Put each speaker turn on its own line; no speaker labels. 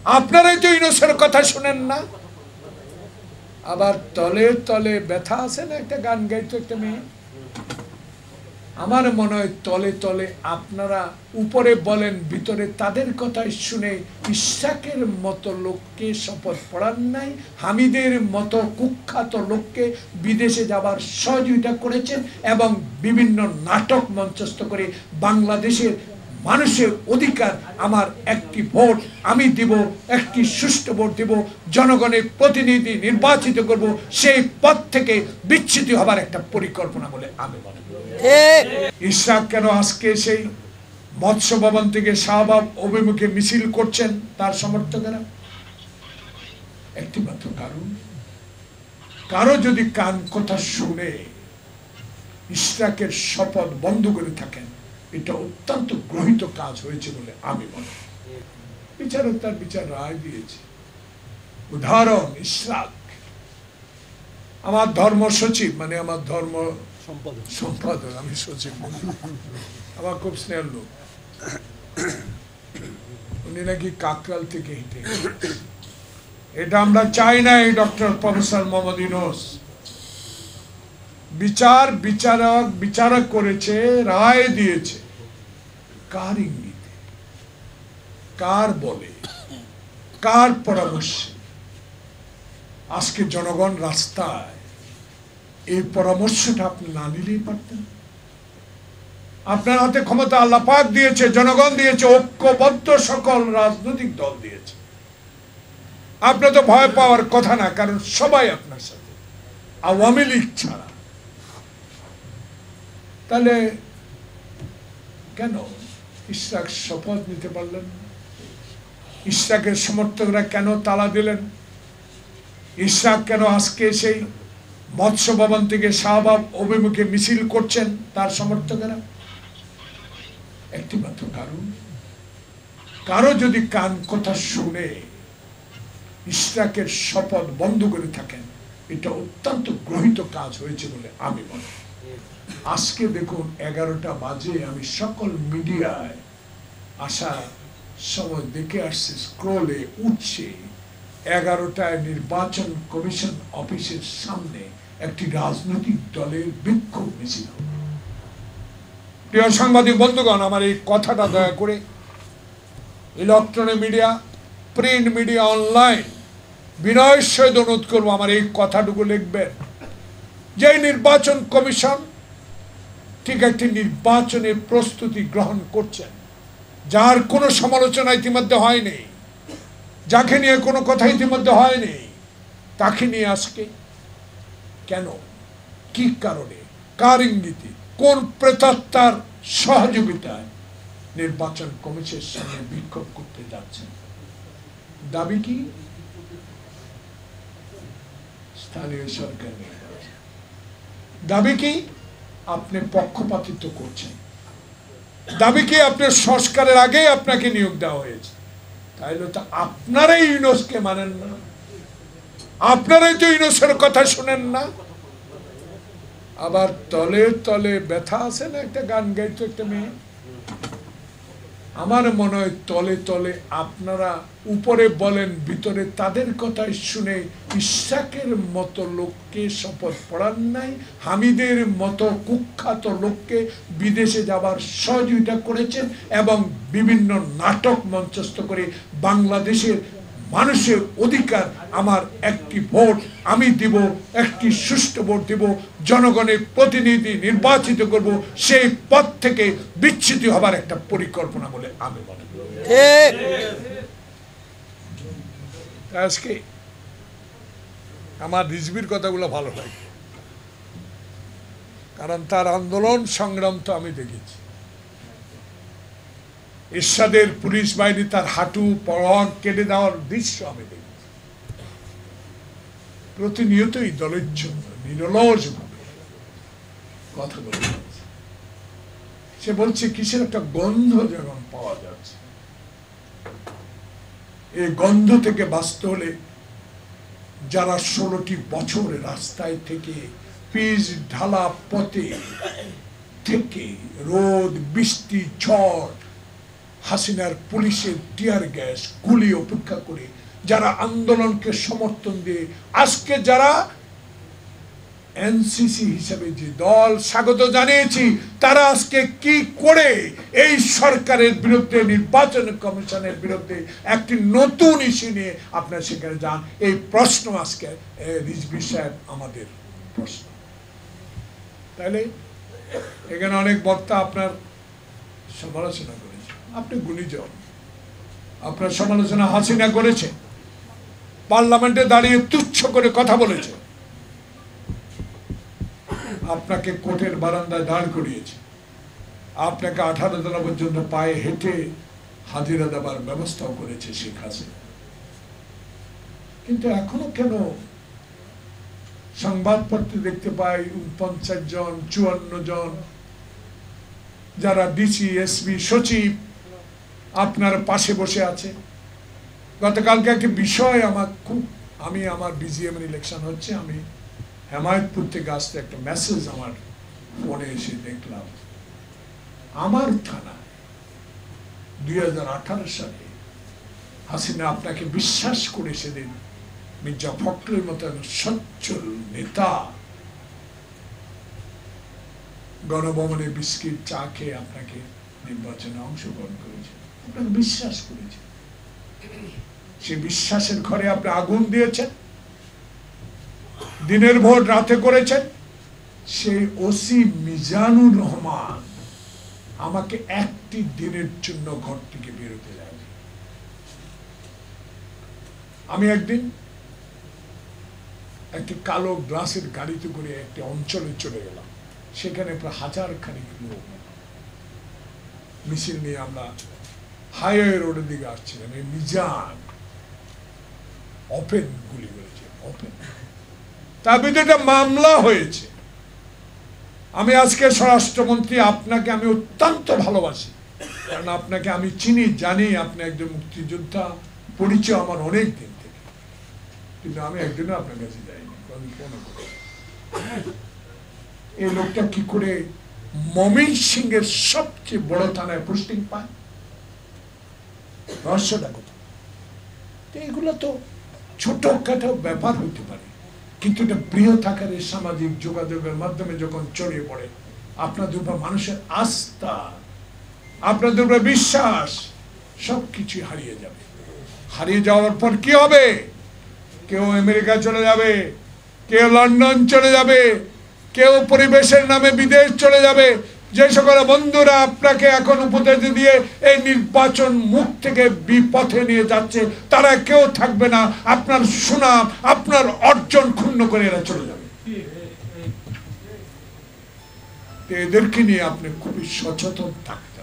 আপনারাই তো ইউনূসের কথা শুনেন না। আবার তলে তলে ব্যথা আছে না, একটা গান গাইতো একটা মেয়ে। আমার মনে হয় তলে তলে আপনারা উপরে বলেন, ভিতরে তাদের কথাই শুনে ইসহাকের মতো লোককে শপথ পড়ান নাই, হামিদের মতো কুখ্যাত লোককে বিদেশে যাবার সহযোগিতা করেছেন এবং বিভিন্ন নাটক মঞ্চস্থ করে বাংলাদেশের মানুষের অধিকার, আমার একটি ভোট আমি দিব, একটি সুষ্ঠু ভোট দিব, জনগণের প্রতিনিধি নির্বাচিত করব, সেই পথ থেকে বিচ্যুতি হবার একটা পরিকল্পনা বলে আমি মনে করি। ইসহাক কেন আজকে সেই মৎস্য ভবন থেকে শাহবাগ অভিমুখে মিছিল করছেন তার সমর্থকেরা? একটি মাত্র কারণ, কারো যদি কান কথা শুনে ইসহাকের শপথ বন্ধ করে থাকেন, এটা অত্যন্ত গ্রহিত কাজ হয়েছে বলে আমি মনে করি। বিচারক তার বিচার রায় দিয়েছে। উদাহরণ, ইসহাক আমার ধর্ম সচিব, মানে আমার ধর্ম সম্পাদক, আমি সচিব, আমার খুব স্নেহের লোক। উনি নাকি কাকরাল থেকে হেঁটে, এটা আমরা চাই না। এই ডক্টর প্রফেসর মোহাম্মদ ইউনূস বিচারক করেছে, রায় দিয়েছে। কার ইঙ্গিতে, কার বলে, কার পরামর্শে আজকে জনগণ রাস্তায়? এই পরামর্শটা আপনি না নিলেই পারতেন। আপনার হাতে ক্ষমতা আল্লাহ পাক দিয়েছে, জনগণ দিয়েছে, ঐক্যবদ্ধ সকল রাজনৈতিক দল দিয়েছে। আপনার তো ভয় পাওয়ার কথা না, কারণ সবাই আপনার সাথে, আওয়ামী লীগ ছাড়া। তাহলে কেন ইসহাক শপথ নিতে পারলেন? ইসহাকের সমর্থকরা কেন তালা দিলেন? ইসহাক কেন আজকে সেই মৎস্য ভবন থেকে শাহবাগ অভিমুখে মিছিল করছেন তার সমর্থকেরা? একটি মাত্র কারণ, কারো যদি কান কথা শুনে ইসহাকের শপথ বন্ধ করে থাকেন, এটা অত্যন্ত গ্রহিত কাজ হয়েছে বলে আমি মনে করি। আজকে দেখুন 11টা বাজে, আমি সকল মিডিয়ায় আসার সময় দেখে আসছি, স্ক্রলে উঠছে 11টায় নির্বাচন কমিশন অফিসের সামনে একটি রাজনৈতিক দলের বিক্ষোভ মিছিল। প্রিয় সাংবাদিক বন্ধুগণ, আমার এই কথাটা দয়া করে electronic media, print media, online বিনয়ের সহিত অনুরোধ করবো, আমার এই কথাটুকু লিখবেন যে নির্বাচন কমিশন ঠিক একটি নির্বাচনের প্রস্তুতি গ্রহণ করছেন, যার কোনো সমালোচনা ইতিমধ্যে হয়নি, যাকে নিয়ে কোনো কথা ইতিমধ্যে হয়নি, তাকে নিয়ে আজকে কেন, কি কারণে, কার ইঙ্গিতে, কোন প্রেতাত্মার সহযোগিতায় নির্বাচন কমিশনের সামনে বিক্ষোভ করতে যাচ্ছেন? দাবি কি? স্থানীয় সরকার নির্বাচন। দাবি কি? আপনি পক্ষপাতিত্ব করছেন। দাবি কি? আপনার সংস্কারের আগে আপনাকে নিয়োগ দেওয়া হয়েছে। তাইলে তো আপনারাই ইউনূসকে মানেন না, আপনারাই তো ইউনূসের কথা শুনেন না। আবার তলে তলে ব্যথা আছে না, একটা গান গাইতো একটা মেয়ে। আমার মনে হয় তলে তলে আপনারা উপরে বলেন, ভিতরে তাদের কথাই শুনে ইসহাকের মতো লোককে শপথ পড়ান নাই, হামিদের মতো কুখ্যাত লোককে বিদেশে যাবার সহযোগিতা করেছেন এবং বিভিন্ন নাটক মঞ্চস্থ করে বাংলাদেশের মানুষের অধিকার, আমার একটি ভোট আমি দিব, একটি সুষ্ঠু ভোট দিব, জনগণের প্রতিনিধি নির্বাচিত করব, সেই পথ থেকে বিচ্যুতি হবার একটা পরিকল্পনা বলে আমি মনে করি। আজকে আমার রিজভির কথাগুলো ভালো লাগে, কারণ তার আন্দোলন সংগ্রাম তো আমি দেখেছি। এরশাদের পুলিশ বাহিনী তার হাঁটু পরক কেটে দেওয়ার দৃশ্য আমি দেখেছি। প্রতিনিয়তই দলের জন্য নিরলসভাবে কথা বলে যাচ্ছে। সে বলছে কিসের একটা গন্ধ যেমন পাওয়া যাচ্ছে, এই গন্ধ থেকে বাঁচতে হলে যারা 16টি বছর রাস্তায় থেকে পিচ ঢালা পথে থেকে রোদ বৃষ্টি ঝড় হাসিনার পুলিশের টিয়ার গ্যাস গুলি উপেক্ষা করে যারা আন্দোলনকে সমর্থন দিয়ে আজকে যারা এনসিসি হিসেবে যে দল স্বাগত জানিয়েছি, তারা আজকে কি করে এই সরকারের বিরুদ্ধে, নির্বাচন কমিশনের বিরুদ্ধে একটি নতুন ইস্যু নিয়ে আপনারা সেখানে যান, এই প্রশ্ন আজকে রিজভী সাহেব আমাদের প্রশ্ন। তাহলে এখানে অনেক বক্তা আপনার সমালোচনা করেছে, আপনি গুণীজন, আপনার সমালোচনা হাসিনা করেছে, পার্লামেন্টে দাঁড়িয়ে তুচ্ছ করে কথা বলেছে, আপনাকে কোর্টের বারান্দায় দাঁড় করিয়েছে, আপনাকে 18 তলা পর্যন্ত পায়ে হেঁটে হাজিরা দেবার ব্যবস্থাও করেছে শেখ হাসিনা। কিন্তু এখনো কেন সংবাদপত্রে দেখতে পাই 49 জন 54 জন যারা ডিসি এসপি সচিব আপনার পাশে বসে আছে। গতকালকে একটা বিষয় আমি আমার বিজিএম ইলেকশন হচ্ছে, আমি হেমায়তপুর থেকে আসতে একটা মেসেজ আমার ফোনে এসে দেখলাম, আমার থানা 2018 সালে হাসিনা আপনাকে বিশ্বাস করে সেদিন মির্জা ফখরুলের মতো সচ্ছল নেতা গণভবনে বিস্কিট চা খেয়ে আপনাকে নির্বাচনে অংশগ্রহণ করেছে, আপনাকে বিশ্বাস করেছে। সে বিশ্বাসের ঘরে আপনি আগুন দিয়েছেন, দিনের ভোর রাতে করেছেন। সেই ওসি মিজানুর রহমান আমাকে একটি দিনের জন্য ঘর থেকে বেরোতে দেয়নি। আমি একদিন একটি কালো গ্লাসের গাড়িতে করে একটি অঞ্চলে চলে গেলাম, সেখানে প্রায় 1000 খানিক লোক মিছিল নিয়ে আমরা হাইওয়ে রোডের দিকে আসছিলাম। এই মিজান ওপেন গুলি করেছে, ওপেন, তার বিরুদ্ধে একটা মামলা হয়েছে। আমি আজকে স্বরাষ্ট্রমন্ত্রী, আপনাকে আমি অত্যন্ত ভালোবাসি, কারণ আপনাকে আমি চিনি, জানি আপনি একজন মুক্তিযোদ্ধা, পরিচয় আমার অনেক দিন থেকে, কিন্তু আমি একদিনও আপনার কাছে যাইনি। এই লোকটা কি করে ময়মনসিংহের সবচেয়ে বড় থানায় পোস্টিং পায়, রহস্যটা কোথায়? এগুলো তো ছোটখাটো ব্যাপার হইতে পারে, কিন্তু এটা বৃহৎ আকারের সামাজিক যোগাযোগের মাধ্যমে যখন ছড়িয়ে পড়ে, আপনাদের উপর মানুষের আস্থা, আপনাদের উপর বিশ্বাস সবকিছু হারিয়ে যাবে। হারিয়ে যাওয়ার পর কি হবে? কেউ আমেরিকা চলে যাবে, কেউ লন্ডন চলে যাবে, কেউ পরিবেশের নামে বিদেশ চলে যাবে। যে সকল বন্ধুরা আপনাকে এখন উপদেশ দিয়ে এই নির্বাচন মুখ থেকে বিপথে নিয়ে যাচ্ছে, তারা কেউ থাকবে না। আপনার সুনাম, আপনার অর্জন ক্ষুণ্ণ করে এরা চলে যাবে। এদেরকে নিয়ে আপনি খুবই সচেতন থাকবেন।